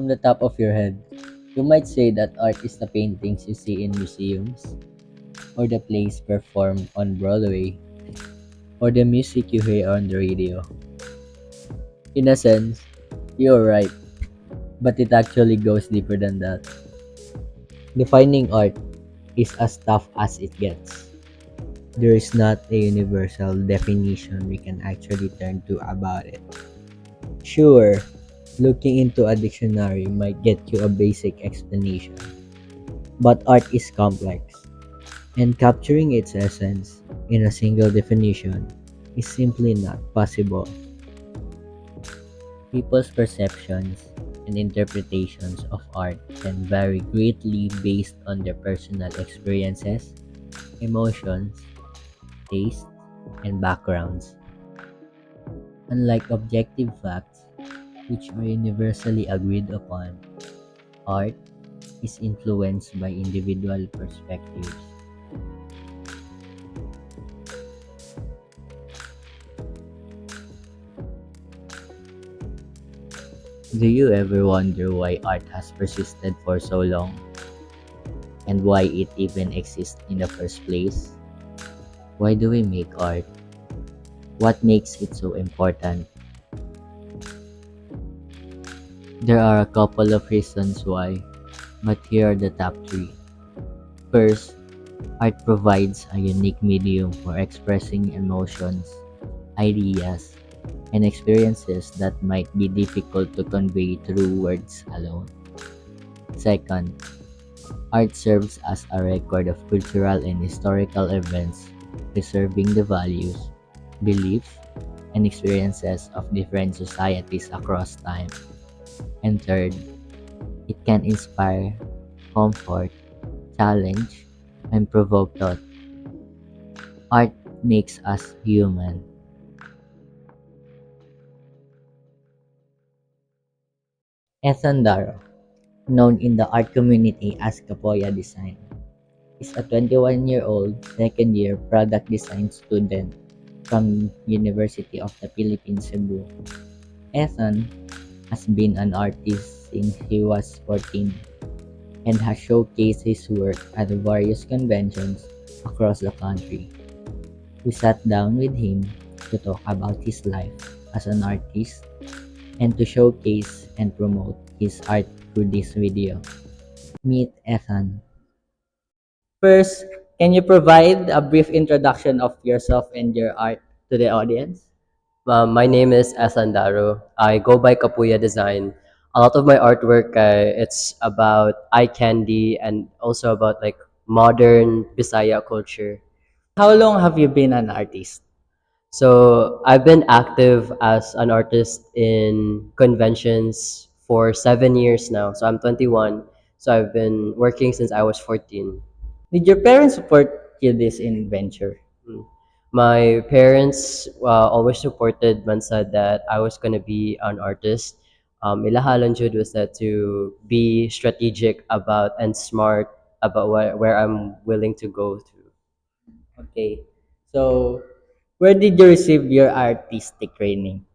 From the top of your head, you might say that art is the paintings you see in museums, or the plays performed on Broadway, or the music you hear on the radio. In a sense, you're right, but it actually goes deeper than that. Defining art is as tough as it gets. There is not a universal definition we can actually turn to about it. Sure, looking into a dictionary might get you a basic explanation, but art is complex, and capturing its essence in a single definition is simply not possible. People's perceptions and interpretations of art can vary greatly based on their personal experiences, emotions, tastes, and backgrounds. Unlike objective facts, which are universally agreed upon, art is influenced by individual perspectives. Do you ever wonder why art has persisted for so long and why it even exists in the first place? Why do we make art? What makes it so important? There are a couple of reasons why, but here are the top three. First, art provides a unique medium for expressing emotions, ideas, and experiences that might be difficult to convey through words alone. Second, art serves as a record of cultural and historical events, preserving the values, beliefs, and experiences of different societies across time. And third, it can inspire, comfort, challenge, and provoke thought. Art makes us human. Ethan Daro, known in the art community as Kapoya Design, is a 21-year-old second-year product design student from University of the Philippines, Cebu. Ethan has been an artist since he was 14 and has showcased his work at various conventions across the country. We sat down with him to talk about his life as an artist and to showcase and promote his art through this video. Meet Ethan. First, can you provide a brief introduction of yourself and your art to the audience? My name is Ethan Daro. I go by Kapuya Design. A lot of my artwork, it's about eye candy and also about like modern Bisaya culture. How long have you been an artist? So I've been active as an artist in conventions for 7 years now. So I'm 21. So I've been working since I was 14. Did your parents support you this in venture? Mm. My parents always supported man said that I was gonna be an artist. Ilahalan jud was that to be strategic about and smart about where I'm willing to go to. Okay. So, where did you receive your artistic training?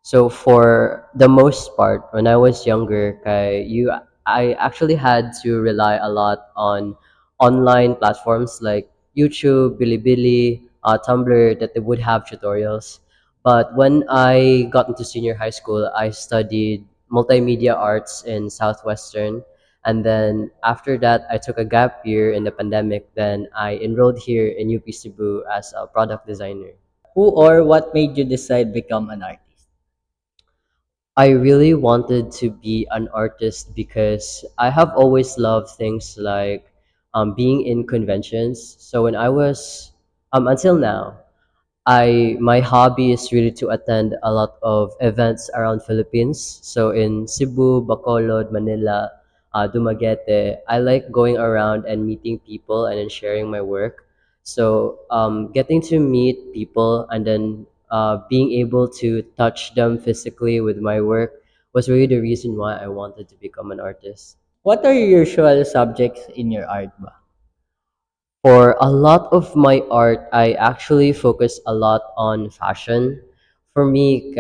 So for the most part, when I was younger, I actually had to rely a lot on online platforms like YouTube, Bilibili, Tumblr that they would have tutorials. But when I got into senior high school, I studied multimedia arts in Southwestern. And then after that, I took a gap year in the pandemic. Then I enrolled here in UP Cebu as a product designer. Who or what made you decide become an artist? I really wanted to be an artist because I have always loved things like being in conventions. So when I was until now, I my hobby is really to attend a lot of events around Philippines. So in Cebu, Bacolod, Manila, Dumaguete, I like going around and meeting people and then sharing my work. So getting to meet people and then being able to touch them physically with my work was really the reason why I wanted to become an artist. What are your usual subjects in your art ba? For a lot of my art, I actually focus a lot on fashion. For me,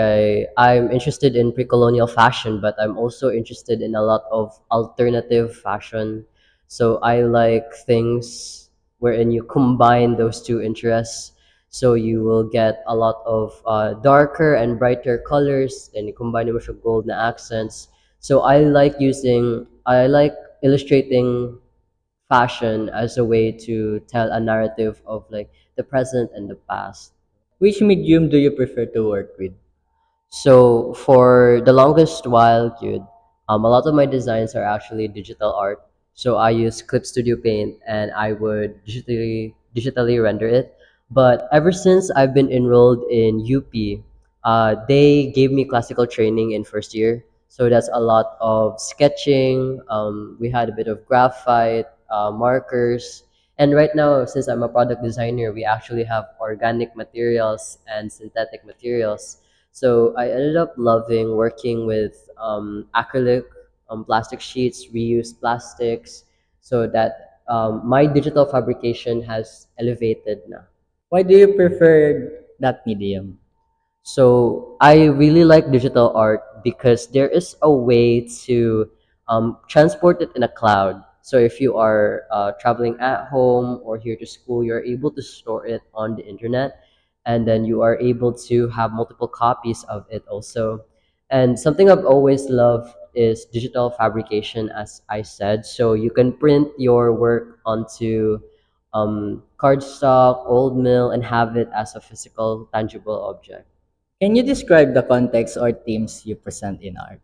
I'm interested in pre-colonial fashion, but I'm also interested in a lot of alternative fashion. So I like things wherein you combine those two interests. So you will get a lot of darker and brighter colors, and you combine it with your golden accents. So I like illustrating fashion as a way to tell a narrative of like the present and the past. Which medium do you prefer to work with? So for the longest while, dude, a lot of my designs are actually digital art. So I use Clip Studio Paint and I would digitally render it. But ever since I've been enrolled in UP, they gave me classical training in first year. So that's a lot of sketching. We had a bit of graphite, markers. And right now, since I'm a product designer, we actually have organic materials and synthetic materials. So I ended up loving working with acrylic plastic sheets, reused plastics, so that my digital fabrication has elevated now. Why do you prefer that medium? So I really like digital art because there is a way to transport it in a cloud. So if you are traveling at home or here to school, you're able to store it on the internet, and then you are able to have multiple copies of it also. And something I've always loved is digital fabrication, as I said. So you can print your work onto cardstock, old mill, and have it as a physical, tangible object. Can you describe the context or themes you present in art?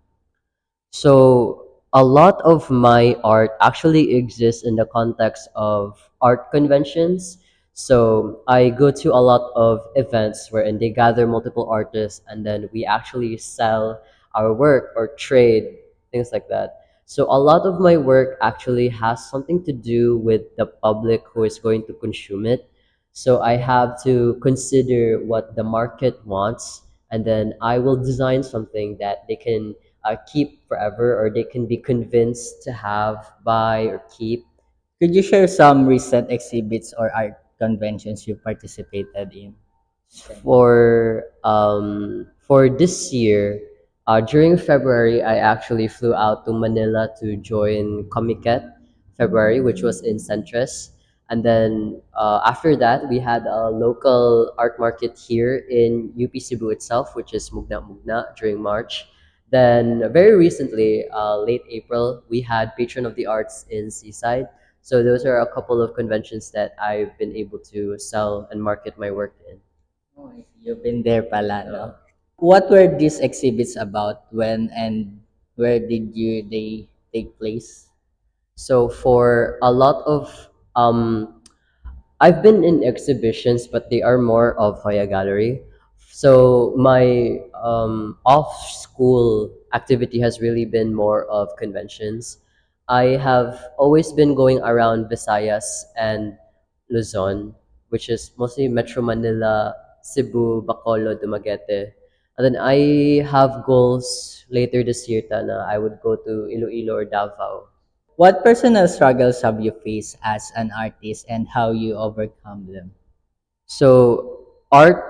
So a lot of my art actually exists in the context of art conventions. So I go to a lot of events wherein they gather multiple artists and then we actually sell our work or trade, things like that. So a lot of my work actually has something to do with the public who is going to consume it. So I have to consider what the market wants and then I will design something that they can keep forever or they can be convinced to have, buy, or keep. Could you share some recent exhibits or art conventions you participated in? For this year, during February, I actually flew out to Manila to join Comiket February, which was in Centris. And then after that, we had a local art market here in UP Cebu itself, which is Mugna Mugna during March. Then very recently, late April, we had Patron of the Arts in Seaside. So those are a couple of conventions that I've been able to sell and market my work in. Oh, I see. You've been there pala, no? What were these exhibits about? When and where did they take place? So for a lot of I've been in exhibitions, but they are more of Hoya Gallery. So my off-school activity has really been more of conventions. I have always been going around Visayas and Luzon, which is mostly Metro Manila, Cebu, Bacolod, Dumaguete. And then I have goals later this year na I would go to Iloilo or Davao. What personal struggles have you faced as an artist and how you overcome them? So art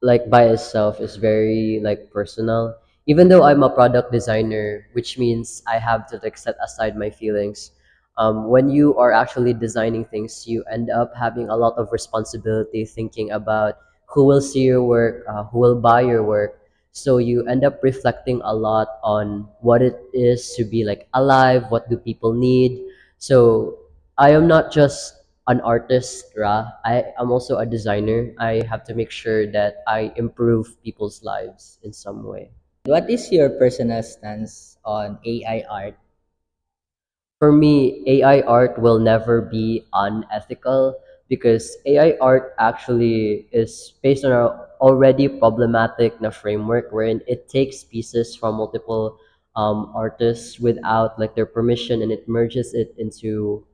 like by itself is very like personal. Even though I'm a product designer, which means I have to like set aside my feelings. When you are actually designing things, you end up having a lot of responsibility thinking about who will see your work, who will buy your work. So you end up reflecting a lot on what it is to be like alive, what do people need. So I am not just an artist, Ra. I am also a designer. I have to make sure that I improve people's lives in some way. What is your personal stance on AI art? For me, AI art will never be unethical because AI art actually is based on a already problematic na framework wherein it takes pieces from multiple artists without like their permission and it merges it into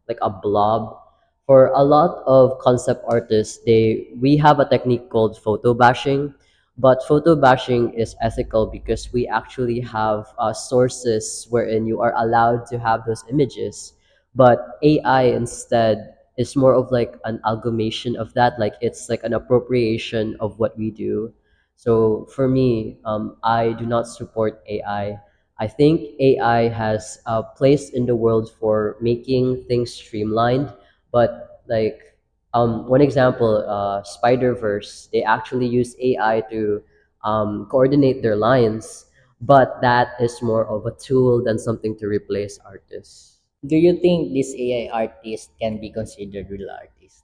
like a blob. For a lot of concept artists, we have a technique called photo bashing, but photo bashing is ethical because we actually have sources wherein you are allowed to have those images. But AI instead is more of like an amalgamation of that, like it's like an appropriation of what we do. So for me, I do not support AI. I think AI has a place in the world for making things streamlined, but like one example, Spider Verse, they actually use AI to coordinate their lines, but that is more of a tool than something to replace artists. Do you think this AI artist can be considered real artist?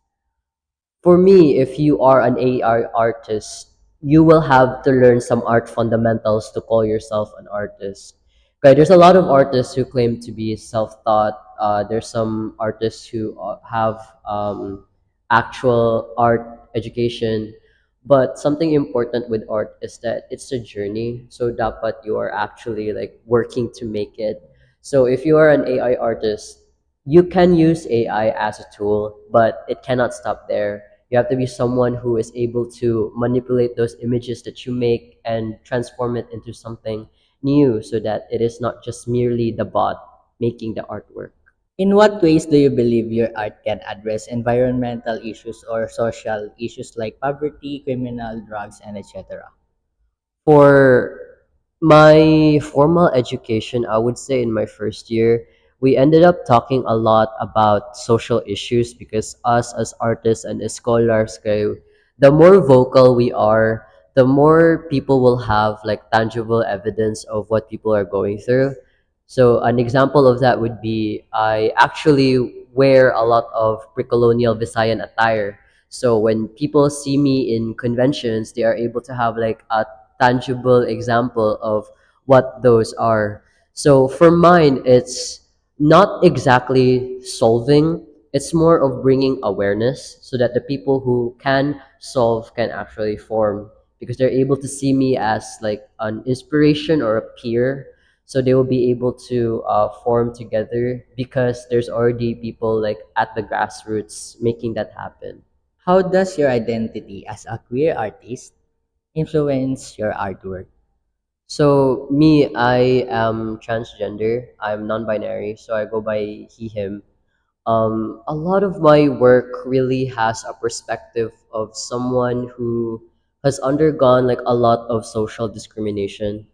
For me, if you are an AI artist, you will have to learn some art fundamentals to call yourself an artist. Okay, there's a lot of artists who claim to be self-taught. There's some artists who have actual art education. But something important with art is that it's a journey. So dapat you are actually like working to make it. So if you are an AI artist, you can use AI as a tool, but it cannot stop there. You have to be someone who is able to manipulate those images that you make and transform it into something new so that it is not just merely the bot making the artwork. In what ways do you believe your art can address environmental issues or social issues like poverty, criminal, drugs, and etc.? For my formal education, I would say in my first year, we ended up talking a lot about social issues because us as artists and as scholars, the more vocal we are, the more people will have like tangible evidence of what people are going through. So an example of that would be I actually wear a lot of pre-colonial Visayan attire. So when people see me in conventions, they are able to have like a tangible example of what those are. So for mine, it's not exactly solving, it's more of bringing awareness so that the people who can solve can actually form because they're able to see me as like an inspiration or a peer. So they will be able to form together because there's already people like at the grassroots making that happen. How does your identity as a queer artist influence your artwork? So me, I am transgender. I'm non-binary, so I go by he, him. A lot of my work really has a perspective of someone who has undergone like a lot of social discrimination.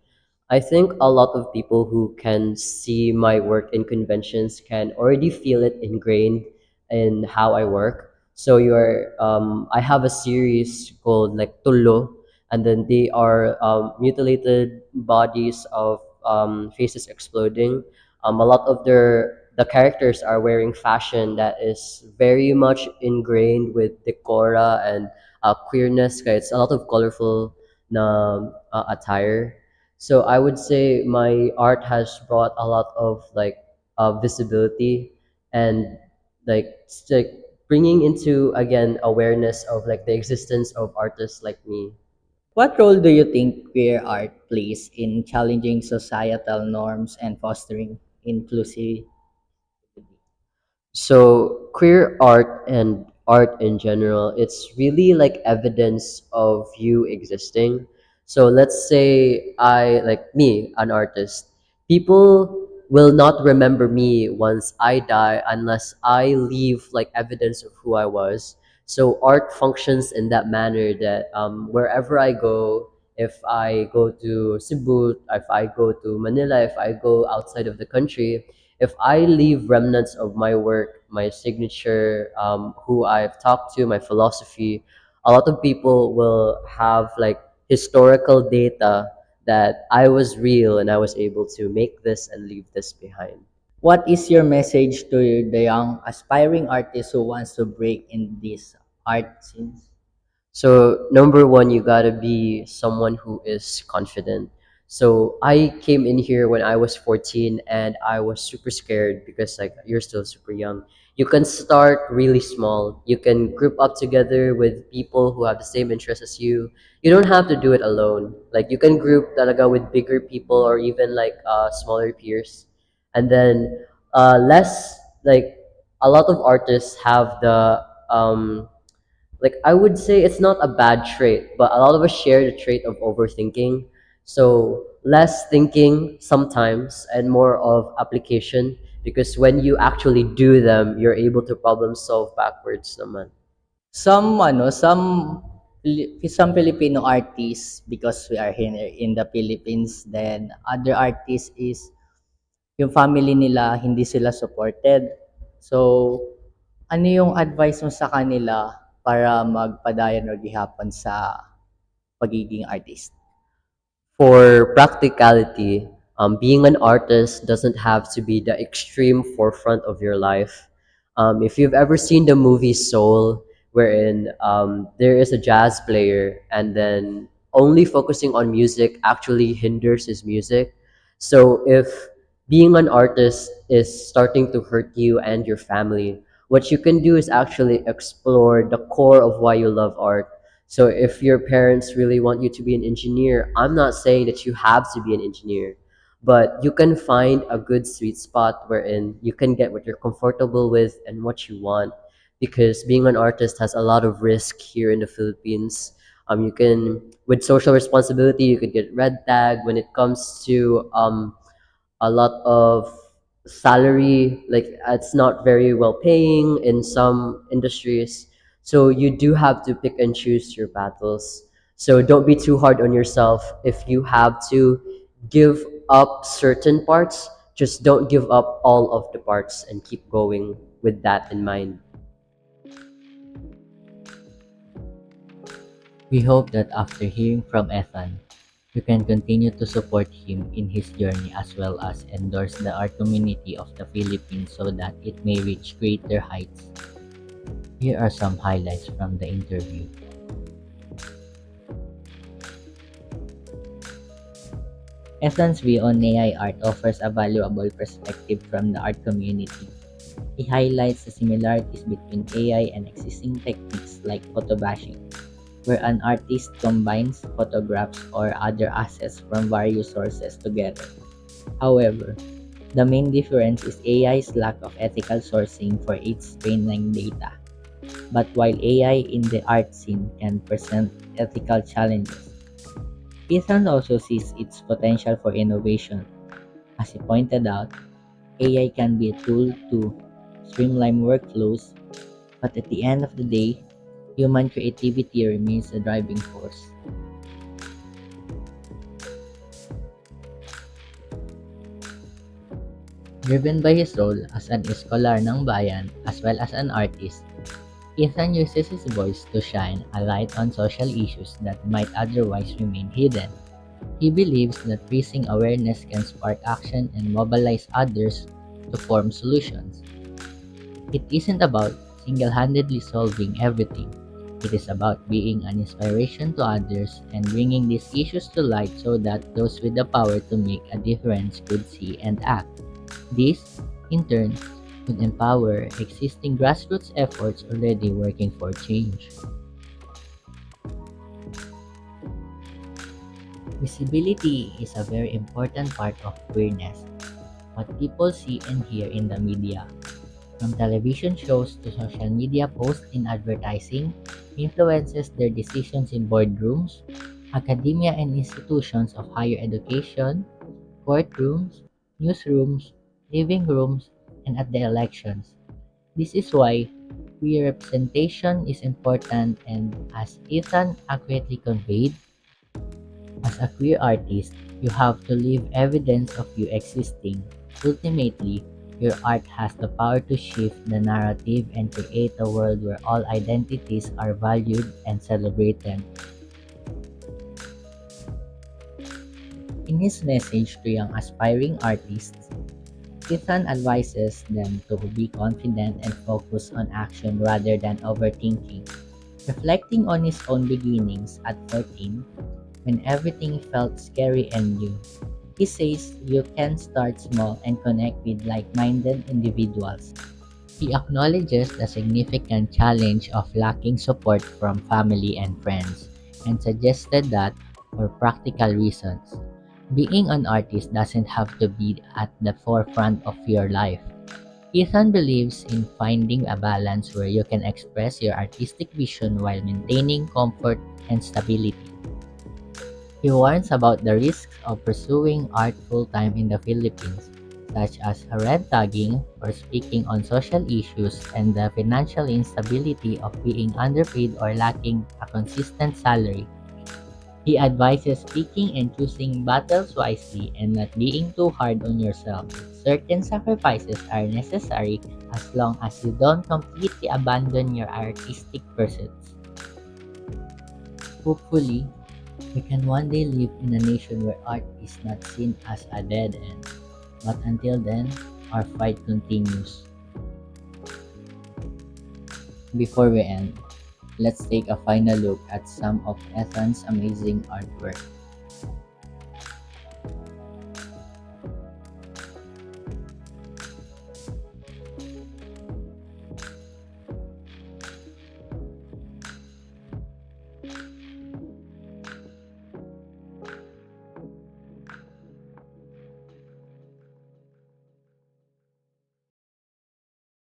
I think a lot of people who can see my work in conventions can already feel it ingrained in how I work. So I have a series called like Tullo, and then they are mutilated bodies of faces exploding. A lot of the characters are wearing fashion that is very much ingrained with decora and queerness. Kaya it's a lot of colorful na attire. So I would say my art has brought a lot of like visibility and like bringing into again awareness of like the existence of artists like me. What role do you think queer art plays in challenging societal norms and fostering inclusivity? So queer art and art in general, it's really like evidence of you existing. So let's say I like me, an artist. People will not remember me once I die unless I leave like evidence of who I was. So art functions in that manner that wherever I go, if I go to Cebu, if I go to Manila, if I go outside of the country, if I leave remnants of my work, my signature, who I've talked to, my philosophy, a lot of people will have like historical data that I was real and I was able to make this and leave this behind. What is your message to the young aspiring artist who wants to break in this art scene? So number one, you gotta be someone who is confident. So I came in here when I was 14 and I was super scared because like you're still super young. You can start really small. You can group up together with people who have the same interests as you. You don't have to do it alone. Like you can group talaga with bigger people or even like smaller peers. And then less like a lot of artists have the like I would say it's not a bad trait, but a lot of us share the trait of overthinking. So less thinking sometimes and more of application because when you actually do them, you're able to problem solve backwards naman. Some some Filipino artists, because we are here in the Philippines, then other artists is yung family nila hindi sila supported. So, ano yung advice mo sa kanila para magpadayon or gihapon sa pagiging artist? For practicality, being an artist doesn't have to be the extreme forefront of your life. If you've ever seen the movie Soul, wherein there is a jazz player and then only focusing on music actually hinders his music. So if being an artist is starting to hurt you and your family, what you can do is actually explore the core of why you love art. So if your parents really want you to be an engineer, I'm not saying that you have to be an engineer, but you can find a good sweet spot wherein you can get what you're comfortable with and what you want. Because being an artist has a lot of risk here in the Philippines. You can, with social responsibility, you could get red tag when it comes to a lot of salary, like it's not very well paying in some industries, so you do have to pick and choose your battles. So don't be too hard on yourself. If you have to give up certain parts, just don't give up all of the parts and keep going with that in mind. We hope that after hearing from Ethan, you can continue to support him in his journey as well as endorse the art community of the Philippines so that it may reach greater heights. Here are some highlights from the interview. Ethan's view on AI art offers a valuable perspective from the art community. He highlights the similarities between AI and existing techniques like photobashing, where an artist combines photographs or other assets from various sources together. However, the main difference is AI's lack of ethical sourcing for its training data. But while AI in the art scene can present ethical challenges, Ethan also sees its potential for innovation. As he pointed out, AI can be a tool to streamline workflows, but at the end of the day, human creativity remains the driving force. Driven by his role as an scholar ng bayan as well as an artist, Ethan uses his voice to shine a light on social issues that might otherwise remain hidden. He believes that raising awareness can spark action and mobilize others to form solutions. It isn't about single-handedly solving everything. It is about being an inspiration to others and bringing these issues to light so that those with the power to make a difference could see and act. This, in turn, could empower existing grassroots efforts already working for change. Visibility is a very important part of queerness. What people see and hear in the media, from television shows to social media posts in advertising, influences their decisions in boardrooms, academia and institutions of higher education, courtrooms, newsrooms, living rooms, and at the elections. This is why queer representation is important, and as Ethan accurately conveyed, as a queer artist, you have to leave evidence of you existing. Ultimately, your art has the power to shift the narrative and create a world where all identities are valued and celebrated. In his message to young aspiring artists, Ethan advises them to be confident and focus on action rather than overthinking. Reflecting on his own beginnings at 14, when everything felt scary and new, he says you can start small and connect with like-minded individuals. He acknowledges the significant challenge of lacking support from family and friends, and suggested that, for practical reasons, being an artist doesn't have to be at the forefront of your life. Ethan believes in finding a balance where you can express your artistic vision while maintaining comfort and stability. He warns about the risks of pursuing art full-time in the Philippines, such as red tagging for speaking on social issues and the financial instability of being underpaid or lacking a consistent salary. He advises picking and choosing battles wisely and not being too hard on yourself. Certain sacrifices are necessary as long as you don't completely abandon your artistic pursuits. Hopefully, we can one day live in a nation where art is not seen as a dead end. But until then, our fight continues. Before we end, let's take a final look at some of Ethan's amazing artwork.